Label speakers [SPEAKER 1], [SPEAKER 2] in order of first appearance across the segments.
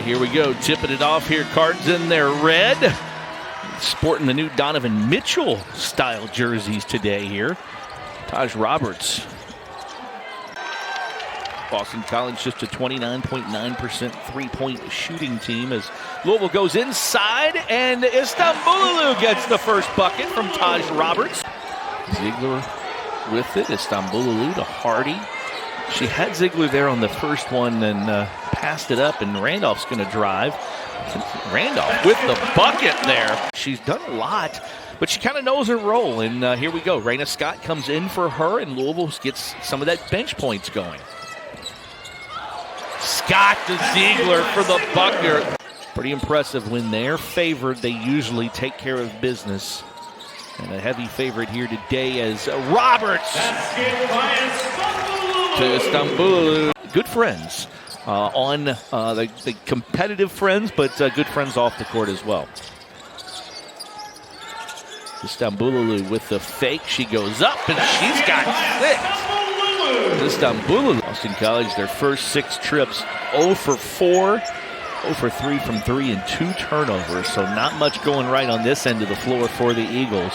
[SPEAKER 1] right, here we go. Tipping it off here. Cards in their red. Sporting the new Donovan Mitchell style jerseys today here. Tajianna Roberts. Boston College just a 29.9% three-point shooting team as Louisville goes inside and Istanbullu gets the first bucket from Tajianna Roberts. Ziegler with it. Istanbullu to Hardy. She had Ziegler there on the first one and passed it up, and Randolph's going to drive. Randolph with the bucket there. She's done a lot, but she kind of knows her role. And here we go. Raina Scott comes in for her, and Louisville gets some of that bench points going. Scott to Ziegler for the bucket. Pretty impressive. When they're favored, they usually take care of business. And a heavy favorite here today is Roberts to Istanbul. Good friends on the competitive friends, but good friends off the court as well. Istanbullu with the fake. She goes up, and she's got 6. Istanbullu. Boston College, their first 6 trips, 0 for 4. 0 for 3 from 3 and 2 turnovers, so not much going right on this end of the floor for the Eagles.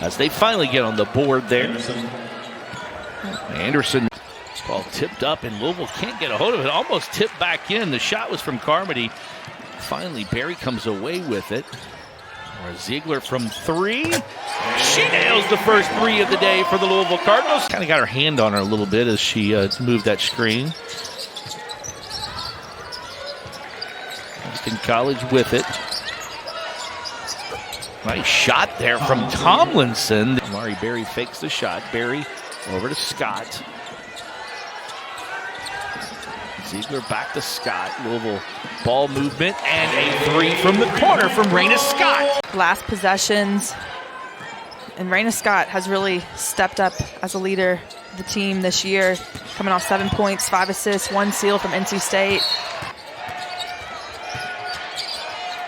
[SPEAKER 1] As they finally get on the board there. Anderson, ball tipped up, and Louisville can't get a hold of it. Almost tipped back in. The shot was from Carmody. Finally, Berry comes away with it. Or Ziegler from 3. She nails the first 3 of the day for the Louisville Cardinals. Kind of got her hand on her a little bit as she moved that screen. Boston College with it. Nice shot there from Tomlinson. Mari Berry fakes the shot. Berry over to Scott. Ziegler back to Scott. Louisville ball movement and a 3 from the corner from Raina Scott.
[SPEAKER 2] Last possessions. And Raina Scott has really stepped up as a leader of the team this year. Coming off 7 points, 5 assists, 1 steal from NC State.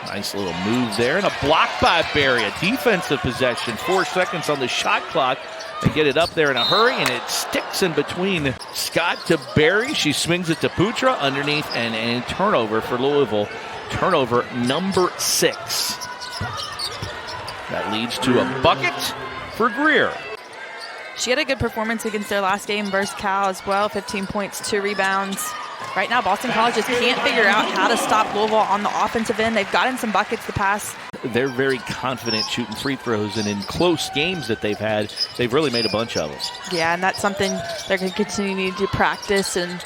[SPEAKER 1] Nice little move there, and a block by Berry. A defensive possession. 4 seconds on the shot clock. They get it up there in a hurry, and it sticks in between Scott to Berry. She swings it to Putra underneath, and turnover for Louisville. Turnover number 6. That leads to a bucket for Greer.
[SPEAKER 2] She had a good performance against their last game versus Cal as well. 15 points, 2 rebounds. Right now, Boston College just can't figure out how to stop Louisville on the offensive end. They've gotten some buckets to pass.
[SPEAKER 1] They're very confident shooting free throws, and in close games that they've had, they've really made a bunch of them.
[SPEAKER 2] Yeah, and that's something they're going to continue to practice and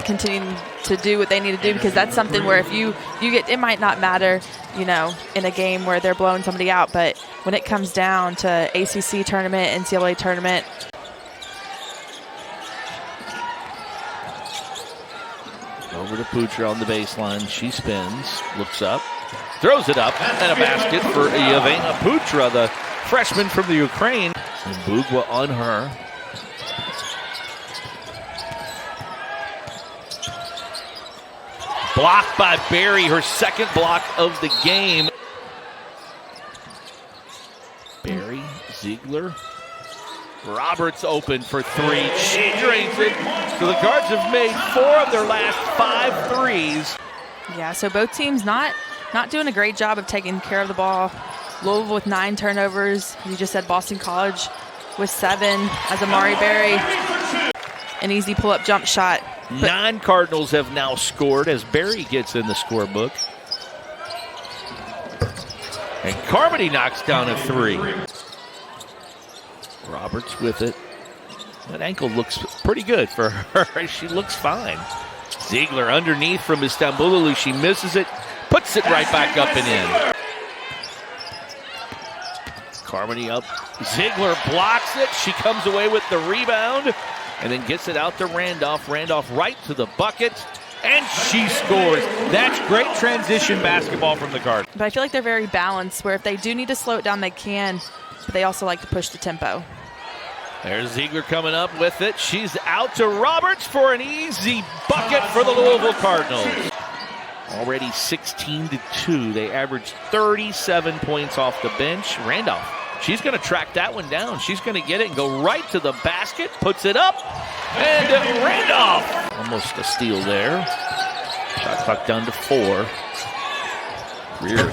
[SPEAKER 2] continue to do what they need to do, because that's something where if you get, it might not matter, you know, in a game where they're blowing somebody out, but when it comes down to ACC tournament, NCAA tournament.
[SPEAKER 1] Over to Putra on the baseline. She spins, looks up, throws it up, and a basket for Yevgenia Putra, the freshman from the Ukraine. And Bugwa on her. Blocked by Berry, her second block of the game. Berry, Ziegler. Roberts open for 3. She drains it. So the Cards have made 4 of their last 5 threes.
[SPEAKER 2] Yeah, so both teams not doing a great job of taking care of the ball. Louisville with 9 turnovers. You just said Boston College with 7 as Amari Berry. An easy pull-up jump shot.
[SPEAKER 1] 9 Cardinals have now scored as Berry gets in the scorebook. And Carmody knocks down a 3. Roberts with it. That ankle looks pretty good for her. She looks fine. Ziegler underneath from Istanbullu. She misses it, puts it right back up and in. Carmody up. Ziegler blocks it. She comes away with the rebound and then gets it out to Randolph. Randolph right to the bucket, and she scores. That's great transition basketball from the Cardinals.
[SPEAKER 2] But I feel like they're very balanced, where if they do need to slow it down, they can, but they also like to push the tempo.
[SPEAKER 1] There's Ziegler coming up with it. She's out to Roberts for an easy bucket for the Louisville Cardinals. Already 16-2. They averaged 37 points off the bench. Randolph, she's going to track that one down. She's going to get it and go right to the basket. Puts it up. And Randolph. Almost a steal there. Shot clock down to 4. Greer.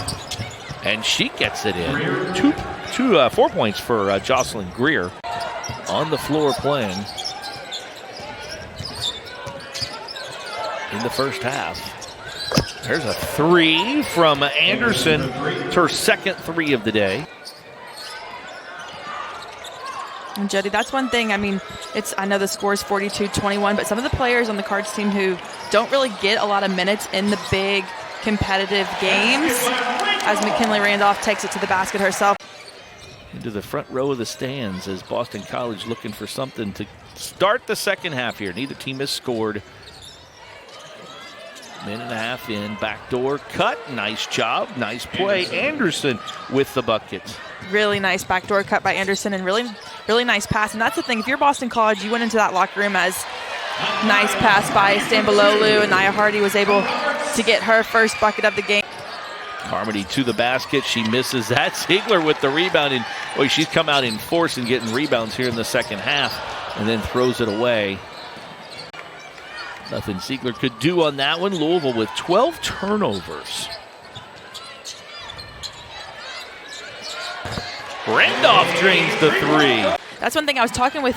[SPEAKER 1] And she gets it in. 4 points for Jocelyn Greer. On the floor playing in the first half. There's a 3 from Anderson. It's her second 3 of the day.
[SPEAKER 2] And Jody, that's one thing. I mean, I know the score is 42-21, but some of the players on the Cards team who don't really get a lot of minutes in the big competitive games, as Mackenly Randolph takes it to the basket herself.
[SPEAKER 1] Into the front row of the stands as Boston College looking for something to start the second half here. Neither team has scored. Minute and a half in, backdoor cut, nice job, nice play. Anderson with the bucket.
[SPEAKER 2] Really nice backdoor cut by Anderson and really nice pass. And that's the thing, if you're Boston College, you went into that locker room as nice pass by Stambololu, and Nia Hardy was able to get her first bucket of the game.
[SPEAKER 1] Carmody to the basket, she misses that. Ziegler with the rebound, and boy, she's come out in force and getting rebounds here in the second half, and then throws it away. Nothing Ziegler could do on that one. Louisville with 12 turnovers. Randolph drains the 3.
[SPEAKER 2] That's one thing. I was talking with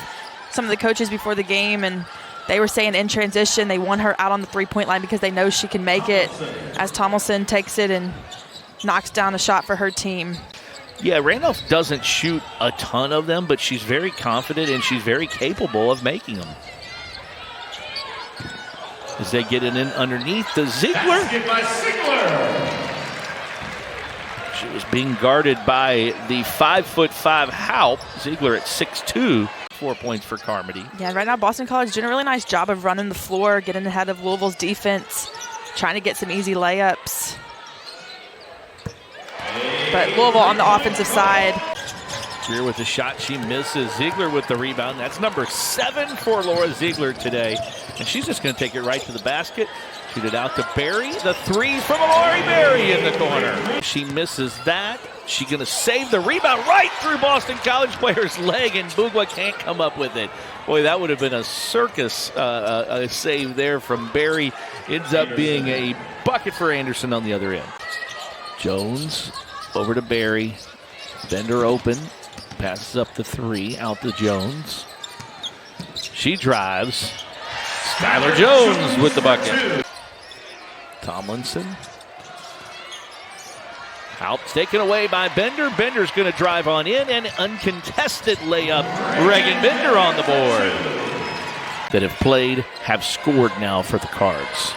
[SPEAKER 2] some of the coaches before the game, and they were saying in transition they want her out on the three-point line because they know she can make it, as Tomlinson takes it and knocks down a shot for her team.
[SPEAKER 1] Yeah, Randolph doesn't shoot a ton of them, but she's very confident and she's very capable of making them. As they get it in underneath the Ziegler. She was being guarded by the 5'5" Haupt. Ziegler at 6'2". 4 points for Carmody.
[SPEAKER 2] Yeah, right now Boston College doing a really nice job of running the floor, getting ahead of Louisville's defense, trying to get some easy layups. But Louisville on the offensive side.
[SPEAKER 1] Greer with the shot, she misses. Ziegler with the rebound. That's number 7 for Laura Ziegler today. And she's just going to take it right to the basket. Shoot it out to Berry. The 3 from Amari Berry in the corner. She misses that. She's going to save the rebound right through Boston College player's leg, and Bugwa can't come up with it. Boy, that would have been a circus a save there from Berry. Ends up being a bucket for Anderson on the other end. Jones over to Berry. Bender open. Passes up the 3, out to Jones. She drives. Skylar Jones with the bucket. Tomlinson. Haupt's taken away by Bender. Bender's going to drive on in, and uncontested layup. Reagan Bender on the board. That have played, have scored now for the Cards.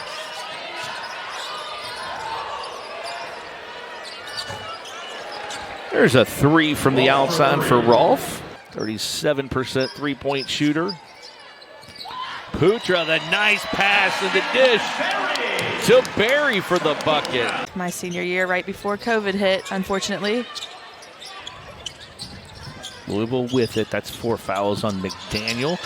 [SPEAKER 1] There's a 3 from the outside for Rolfe. 37% three-point shooter. Putra, the nice pass in the dish to Berry for the bucket.
[SPEAKER 2] My senior year right before COVID hit, unfortunately.
[SPEAKER 1] Louisville with it. That's 4 fouls on McDaniel.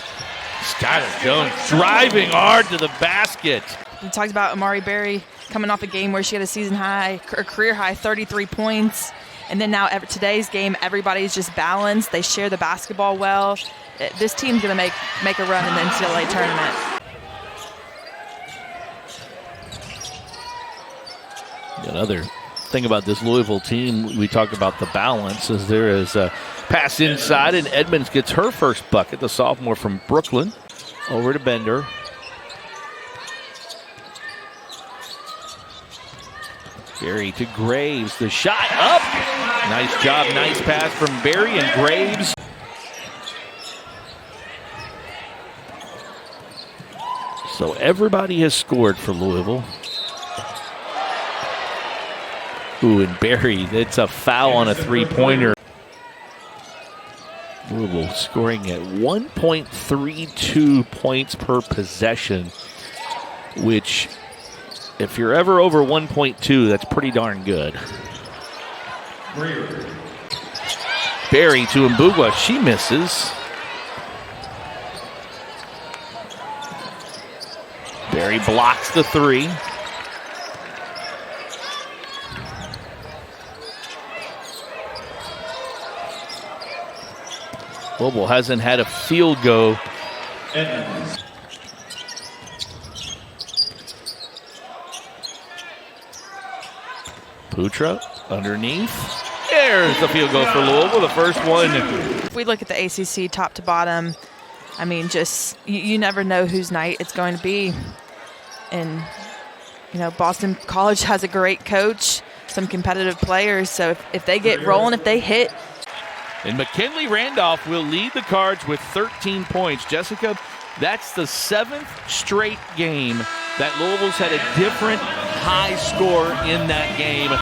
[SPEAKER 1] Skylar Jones driving hard to the basket.
[SPEAKER 2] We talked about Amari Berry coming off a game where she had a season high, or career high, 33 points. And then now today's game, everybody's just balanced. They share the basketball well. This team's going to make a run in the NCAA tournament.
[SPEAKER 1] Another thing about this Louisville team, we talk about the balance, is there is a pass inside, and Edmonds gets her first bucket, the sophomore from Brooklyn. Over to Bender. Berry to Graves. The shot up. Nice job, nice pass from Berry and Graves. So everybody has scored for Louisville. Ooh, and Berry, it's a foul on a three-pointer. Louisville scoring at 1.32 points per possession, which, if you're ever over 1.2, that's pretty darn good. Berry to Mbugwa. She misses. Berry blocks the 3. Louisville hasn't had a field goal. Putra underneath. There's the field goal for Louisville, the first one.
[SPEAKER 2] If we look at the ACC top to bottom, I mean, just you never know whose night it's going to be. And, you know, Boston College has a great coach, some competitive players. So if they get rolling, if they hit.
[SPEAKER 1] And Mackenly Randolph will lead the Cards with 13 points. Jessica, that's the 7th straight game that Louisville's had a different high score in that game.